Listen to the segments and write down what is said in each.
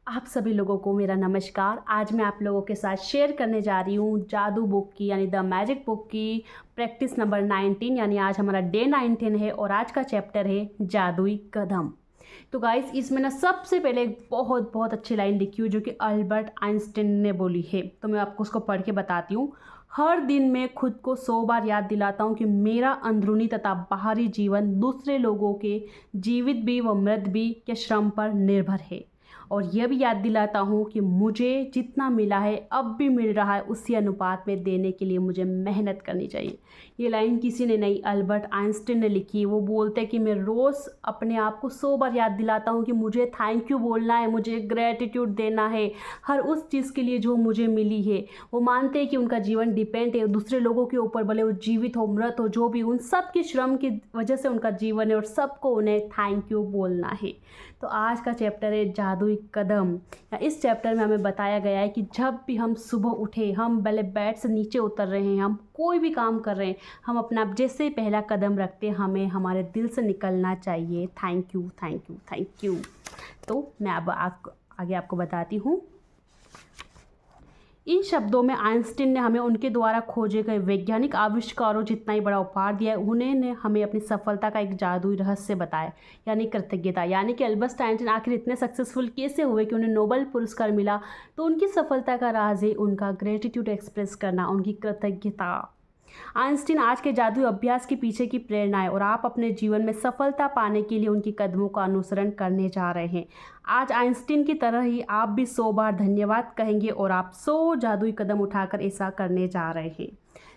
आप सभी लोगों को मेरा नमस्कार। आज मैं आप लोगों के साथ शेयर करने जा रही हूँ जादू बुक की यानी द मैजिक बुक की प्रैक्टिस नंबर 19 यानी आज हमारा डे 19 है और आज का चैप्टर है जादुई कदम। तो गाइस इसमें ना सबसे पहले एक बहुत बहुत अच्छी लाइन लिखी हुई जो कि अल्बर्ट आइंस्टीन ने बोली है, तो मैं आपको उसको पढ़ के बताती हूँ। हर दिन मैं खुद को 100 बार याद दिलाता हूँ कि मेरा अंदरूनी तथा बाहरी जीवन दूसरे लोगों के जीवित भी व मृत भी के श्रम पर निर्भर है और यह भी याद दिलाता हूँ कि मुझे जितना मिला है अब भी मिल रहा है उसी अनुपात में देने के लिए मुझे मेहनत करनी चाहिए। ये लाइन किसी ने नहीं, अल्बर्ट आइंस्टीन ने लिखी। वो बोलते हैं कि मैं रोज़ अपने आप को 100 बार याद दिलाता हूँ कि मुझे थैंक यू बोलना है, मुझे ग्रेटिट्यूड देना है हर उस चीज़ के लिए जो मुझे मिली है। वो मानते हैं कि उनका जीवन डिपेंड है दूसरे लोगों के ऊपर, भले वो जीवित हो मृत हो जो भी, उन सब के श्रम की वजह से उनका जीवन है और सबको उन्हें थैंक यू बोलना है। तो आज का चैप्टर है जादुई कदम। इस चैप्टर में हमें बताया गया है कि जब भी हम सुबह उठे, हम भले बेड से नीचे उतर रहे हैं, हम कोई भी काम कर रहे हैं, हम अपना जैसे ही पहला कदम रखते हैं हमें हमारे दिल से निकलना चाहिए thank you thank you thank you. तो मैं अब आगे आपको बताती हूँ। इन शब्दों में आइंस्टीन ने हमें उनके द्वारा खोजे गए वैज्ञानिक आविष्कारों जितना ही बड़ा उपहार दिया है, उन्होंने हमें अपनी सफलता का एक जादुई रहस्य बताया यानी कृतज्ञता। यानी कि अल्बर्ट आइंस्टीन आखिर इतने सक्सेसफुल कैसे हुए कि उन्हें नोबेल पुरस्कार मिला, तो उनकी सफलता का राज है उनका ग्रेटिट्यूड एक्सप्रेस करना, उनकी कृतज्ञता। आइंस्टीन आज के जादुई अभ्यास के पीछे की प्रेरणा है और आप अपने जीवन में सफलता पाने के लिए उनके कदमों का अनुसरण करने जा रहे हैं। आज आइंस्टीन की तरह ही आप भी 100 बार धन्यवाद कहेंगे और आप 100 जादुई कदम उठाकर ऐसा करने जा रहे हैं।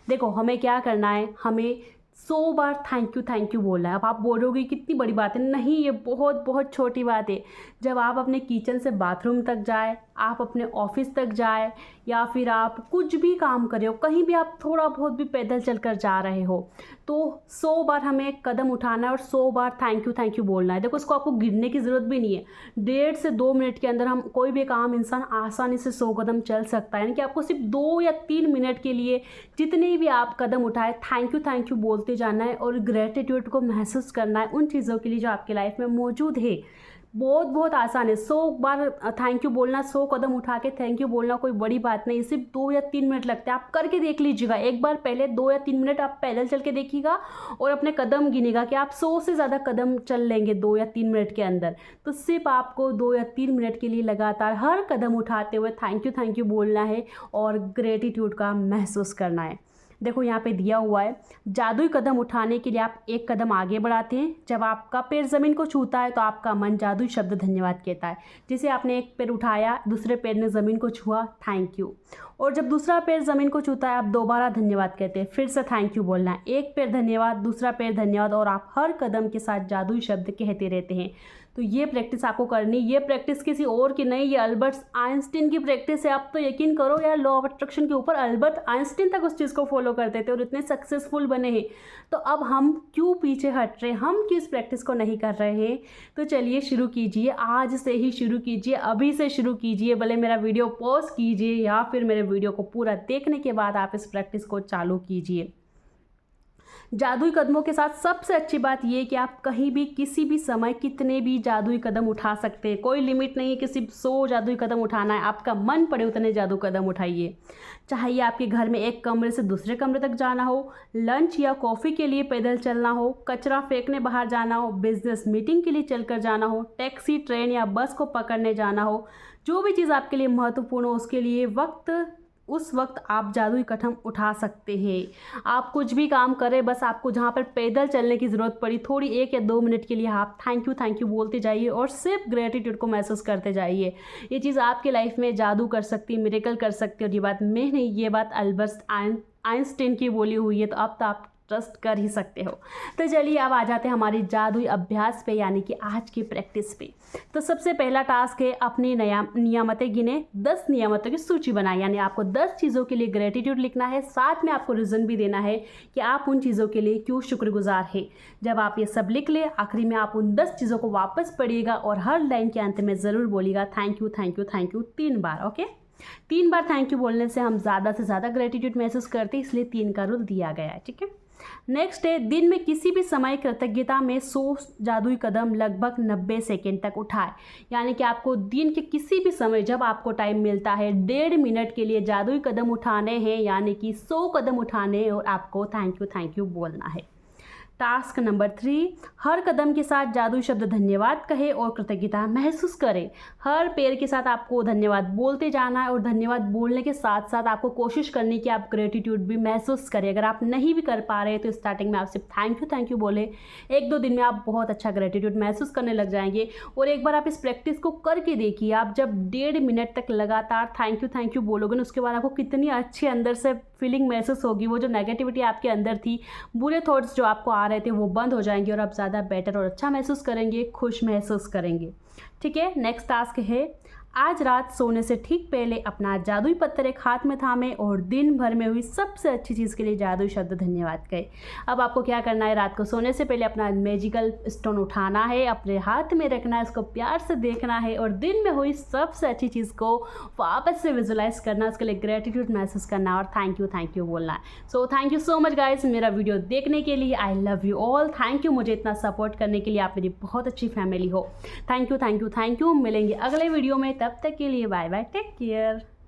देखो हमें क्या करना है, हमें 100 बार थैंक यू बोलना है। अब आप बोलोगे कितनी बड़ी बात है, नहीं ये बहुत बहुत छोटी बात है। जब आप अपने किचन से बाथरूम तक जाए, आप अपने ऑफिस तक जाए या फिर आप कुछ भी काम कर रहे हो, कहीं भी आप थोड़ा बहुत भी पैदल चलकर जा रहे हो, तो 100 बार हमें कदम उठाना है और 100 बार थैंक यू बोलना है। देखो इसको आपको गिनने की ज़रूरत भी नहीं है, 1.5 से 2 मिनट के अंदर हम कोई भी काम इंसान आसानी से 100 कदम चल सकता है। यानी कि आपको सिर्फ 2 या 3 मिनट के लिए जितने भी आप कदम उठाए थैंक यू बोलते जाना है और ग्रेटिट्यूड को महसूस करना है उन चीज़ों के लिए जो आपके लाइफ में मौजूद है। बहुत बहुत आसान है 100 बार थैंक यू बोलना, 100 कदम उठा के थैंक यू बोलना कोई बड़ी बात नहीं, सिर्फ 2 या 3 मिनट लगते हैं। आप करके देख लीजिएगा एक बार, पहले 2 या 3 मिनट आप पैदल चल के देखिएगा और अपने कदम गिनेगा कि आप 100 से ज़्यादा कदम चल लेंगे 2 या 3 मिनट के अंदर। तो सिर्फ आपको 2 या 3 मिनट के लिए लगातार हर कदम उठाते हुए थैंक यू बोलना है और ग्रेटिट्यूड का महसूस करना है। देखो यहाँ पे दिया हुआ है, जादुई कदम उठाने के लिए आप एक कदम आगे बढ़ाते हैं। जब आपका पैर ज़मीन को छूता है तो आपका मन जादुई शब्द धन्यवाद कहता है। जैसे आपने एक पैर उठाया, दूसरे पैर ने ज़मीन को छुआ, थैंक यू। और जब दूसरा पैर ज़मीन को छूता है आप दोबारा धन्यवाद कहते हैं, फिर से थैंक यू बोलना है। एक पैर धन्यवाद, दूसरा पैर धन्यवाद और आप हर कदम के साथ जादुई शब्द कहते रहते हैं। तो ये प्रैक्टिस आपको करनी, ये प्रैक्टिस किसी और की नहीं, ये अल्बर्ट आइंस्टीन की प्रैक्टिस है। आप तो यकीन करो यार, लॉ ऑफ अट्रैक्शन के ऊपर अल्बर्ट आइंस्टीन तक उस चीज़ को फॉलो करते थे और इतने सक्सेसफुल बने हैं। तो अब हम क्यों पीछे हट रहे हैं, हम क्यों इस प्रैक्टिस को नहीं कर रहे हैं? तो चलिए शुरू कीजिए, आज से ही शुरू कीजिए, अभी से शुरू कीजिए। भले मेरा वीडियो पॉज कीजिए या फिर मेरे वीडियो को पूरा देखने के बाद आप इस प्रैक्टिस को चालू कीजिए। जादुई कदमों के साथ सबसे अच्छी बात यह है कि आप कहीं भी किसी भी समय कितने भी जादुई कदम उठा सकते हैं। कोई लिमिट नहीं है कि सिर्फ 100 जादुई कदम उठाना है, आपका मन पड़े उतने जादू कदम उठाइए। चाहे आपके घर में एक कमरे से दूसरे कमरे तक जाना हो, लंच या कॉफ़ी के लिए पैदल चलना हो, कचरा फेंकने बाहर जाना हो, बिजनेस मीटिंग के लिए चलकर जाना हो, टैक्सी ट्रेन या बस को पकड़ने जाना हो, जो भी चीज़ आपके लिए महत्वपूर्ण हो उसके लिए उस वक्त आप जादुई कदम उठा सकते हैं। आप कुछ भी काम करें, बस आपको जहाँ पर पैदल चलने की ज़रूरत पड़ी, थोड़ी 1 या 2 मिनट के लिए आप थैंक यू बोलते जाइए और सिर्फ ग्रेटिट्यूड को महसूस करते जाइए। ये चीज़ आपके लाइफ में जादू कर सकती है, मिरेकल कर सकती है। और ये बात मैं नहीं, ये बात अल्बर्ट आइंस्टीन की बोली हुई है, तो अब तो आप ट्रस्ट कर ही सकते हो। तो चलिए अब आ जाते हैं हमारी जादुई अभ्यास पे यानी कि आज की प्रैक्टिस पे। तो सबसे पहला टास्क है अपनी नियामतें गिने, 10 नियामतों की सूची बनाए। यानी आपको 10 चीज़ों के लिए ग्रेटिट्यूड लिखना है, साथ में आपको रीज़न भी देना है कि आप उन चीज़ों के लिए क्यों शुक्रगुजार है। जब आप ये सब लिख ले, आखिरी में आप उन 10 चीज़ों को वापस पढ़िएगा और हर लाइन के अंत में ज़रूर बोलिएगा thank you 3 bar. Okay, 3 bar thank you बोलने से हम ज़्यादा से ज़्यादा ग्रेटिट्यूड महसूस करते हैं, इसलिए 3 का रूल दिया गया है। ठीक है, नेक्स्ट है, दिन में किसी भी समय कृतज्ञता में 100 जादुई कदम लगभग 90 सेकेंड तक उठाए। यानी कि आपको दिन के किसी भी समय जब आपको टाइम मिलता है 1.5 मिनट के लिए जादुई कदम उठाने हैं, यानी कि 100 कदम उठाने हैं और आपको थैंक यू बोलना है। टास्क नंबर 3, हर कदम के साथ जादुई शब्द धन्यवाद कहे और कृतज्ञता महसूस करें। हर पैर के साथ आपको धन्यवाद बोलते जाना है और धन्यवाद बोलने के साथ साथ आपको कोशिश करनी कि आप ग्रेटिट्यूड भी महसूस करें। अगर आप नहीं भी कर पा रहे तो स्टार्टिंग में आप सिर्फ थैंक यू बोले, 1-2 दिन में आप बहुत अच्छा ग्रेटिट्यूड महसूस करने लग जाएंगे। और एक बार आप इस प्रैक्टिस को करके देखिए, आप जब 1.5 मिनट तक लगातार थैंक यू बोलोगे ना, उसके बाद आपको कितनी अच्छी अंदर से फीलिंग महसूस होगी। वो जो नेगेटिविटी आपके अंदर थी, बुरे थॉट्स जो आपको आ रहे थे, वो बंद हो जाएंगे और आप ज़्यादा बेटर और अच्छा महसूस करेंगे, खुश महसूस करेंगे। ठीक है, नेक्स्ट टास्क है, आज रात सोने से ठीक पहले अपना जादुई पत्थर एक हाथ में थामे और दिन भर में हुई सबसे अच्छी चीज़ के लिए जादुई शब्द धन्यवाद कहे। अब आपको क्या करना है, रात को सोने से पहले अपना मैजिकल स्टोन उठाना है, अपने हाथ में रखना है, उसको प्यार से देखना है और दिन में हुई सबसे अच्छी चीज़ को वापस से विजुलाइज करना, उसके लिए ग्रेटिट्यूड महसूस करना और थैंक यू बोलना है। So thank you so much guys मेरा वीडियो देखने के लिए। I love you all. Thank you मुझे इतना सपोर्ट करने के लिए, आप मेरी बहुत अच्छी फैमिली हो। Thank you. मिलेंगे अगले वीडियो में, तब तक के लिए बाय बाय, टेक केयर।